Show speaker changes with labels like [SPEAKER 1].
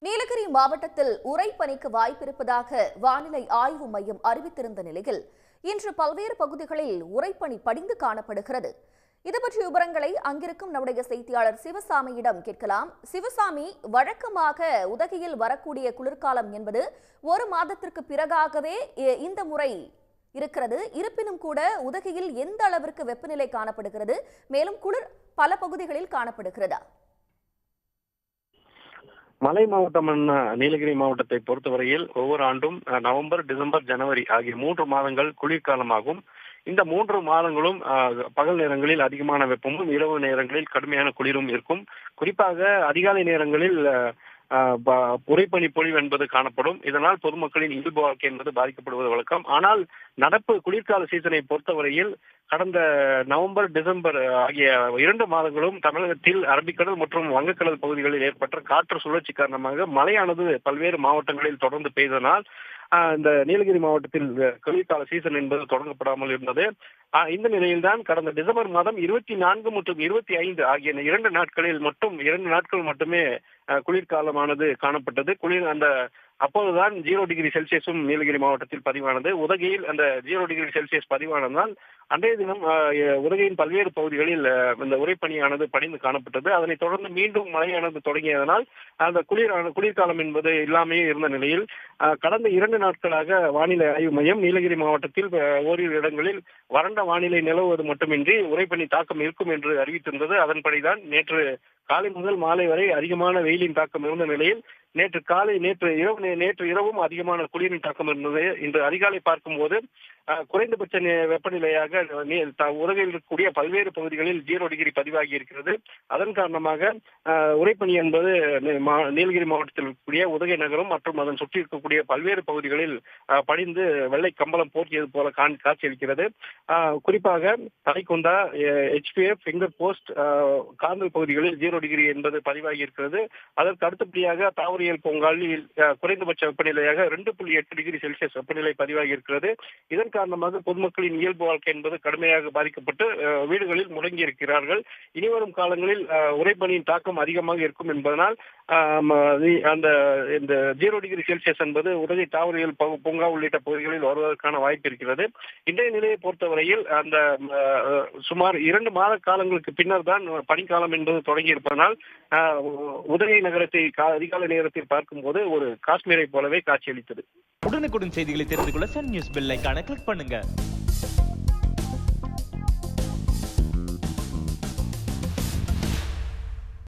[SPEAKER 1] நீலகிரி மாவட்டத்தில் உறைபனிக்கு வாய்ப்பிருப்பதாக வானிலை ஆய்வு மையம் அறிவித்திருந்த நிலையில் இன்று பல்வேறு பகுதிகளில் உறைபனி படிந்து காணப்படுகிறது. இதுபற்றிய விவரங்களை அங்கிருக்கும் நம்முடைய செய்தியாளர் சிவசாமியிடம் கேட்கலாம். சிவசாமி, வழக்கமாக உதகையில் வரக்கூடிய குளிர்காலம் என்பது ஒரு மாதத்திற்கு பிறகாகவே இந்த முறை இருக்கிறது. இருப்பினும் கூட உதகையில் எந்த அளவிற்கு வெப்பநிலை காணப்படுகிறது? மேலும் குளிர் பல பகுதிகளில் காணப்படுகிறதா?
[SPEAKER 2] மலை மாவட்டமான நீலகிரி மாவட்டத்தை பொறுத்தவரையில் ஒவ்வொரு ஆண்டும் நவம்பர், டிசம்பர், ஜனவரி ஆகிய 3 மாதங்கள் குளிர்காலமாகும். இந்த 3 மாதங்களும் பகல் நேரங்களில் அதிகமான வெப்பமும், இரவு நேரங்களில் கடுமையான குளிரும் இருக்கும். குறிப்பாக அதிகாலை நேரங்களில் உறைபனி பொழிவு என்பது காணப்படும். இதனால் பொதுமக்களின் இயல்பு வாழ்க்கை என்பது பாதிக்கப்படுவது வழக்கம். ஆனால் நடப்பு குளிர்கால சீசனை பொறுத்தவரையில் கடந்த நவம்பர், டிசம்பர் ஆகிய 2 மாதங்களும் தமிழகத்தில் அரபிக்கடல் மற்றும் வங்கக்கடல் பகுதிகளில் ஏற்பட்ட காற்று சுழற்சி காரணமாக மழையானது பல்வேறு மாவட்டங்களில் தொடர்ந்து பெய்ததனால் இந்த நீலகிரி மாவட்டத்தில் குளிர்கால சீசன் என்பது தொடங்கப்படாமல் இருந்தது. இந்த நிலையில்தான் கடந்த டிசம்பர் மாதம் 24 மற்றும் 25 ஆகிய 2 நாட்களில் மட்டும் 2 நாட்கள் மட்டுமே குளிர்காலமானது காணப்பட்டது. அப்போதுதான் 0 டிகிரி செல்சியஸும் நீலகிரி மாவட்டத்தில் பதிவானது. உதகையில் அந்த 0 டிகிரி செல்சியஸ் பதிவானதால் அன்றைய தினம் உதகையின் பல்வேறு பகுதிகளில் இந்த உறைபனியானது படிந்து காணப்பட்டது. அதனைத் தொடர்ந்து மீண்டும் மழையானது தொடங்கியதனால் அந்த குளிர்காலம் என்பது இல்லாமையே இருந்த நிலையில் கடந்த 2 நாட்களாக வானிலை ஆய்வு மையம் நீலகிரி மாவட்டத்தில் ஓரிரு இடங்களில் வறண்ட வானிலை நிலவுவது மட்டுமின்றி உறைபனி தாக்கம் இருக்கும் என்று அறிவித்திருந்தது. அதன்படிதான் நேற்று காலை முதல் மாலை வரை அதிகமான வெயிலின் தாக்கம் இருந்த நிலையில் நேற்று இரவும் அதிகமான குளிரின் தாக்கம் இருந்தது. இன்று அதிகாலை பார்க்கும்போது குறைந்தபட்ச வெப்பநிலையாக உதகையில் இருக்கக்கூடிய பல்வேறு பகுதிகளில் 0 டிகிரி பதிவாகி இருக்கிறது. அதன் காரணமாக உறைபனி என்பது நீலகிரி மாவட்டத்தில் இருக்கக்கூடிய உதகை நகரம் மற்றும் அதன் சுற்றி இருக்கக்கூடிய பல்வேறு பகுதிகளில் படிந்து வெள்ளை கம்பளம் போர்த்தியது போல காட்சியளிக்கிறது. குறிப்பாக தலைக்குண்டா, HPF, ஃபிங்கர் போஸ்ட், காந்தல் பகுதிகளில் 0 டிகிரி என்பது பதிவாகி இருக்கிறது. அதற்கு அடுத்தபடியாக தாவரியல் பூங்காவில் குறைந்தபட்ச வெப்பநிலையாக 2.8 டிகிரி செல்சியஸ் வெப்பநிலை பதிவாகி இருக்கிறது. இதன் காரணமாக பொதுமக்களின் இயல்பு வாழ்க்கை என்பது கடுமையாக பாதிக்கப்பட்டு வீடுகளில் முடங்கி இருக்கிறார்கள். இனிவரும் காலங்களில் உறைபனியின் தாக்கம் அதிகமாக இருக்கும் என்பதனால் இந்த 0 டிகிரி செல்சியஸ் என்பது உதகை தாவரியல் பூங்கா உள்ளிட்ட பகுதிகளில் வருவதற்கான வாய்ப்பு இருக்கிறது. இன்றைய நிலையை பொறுத்தவரையில் அந்த சுமார் 2 மாத காலங்களுக்கு பின்னர் தான் பனிக்காலம் என்பது தொடங்கி இருப்பதனால் உதகை நகரத்தை அதிகாலை நேரத்தில் பார்க்கும்போது ஒரு காஷ்மீரை போலவே காட்சியளித்தது.
[SPEAKER 3] உடனுக்குடன் செய்திகளை தெரிந்து கொள்ள சன் நியூஸ் பெல் ஐகானை கிளிக் பண்ணுங்க.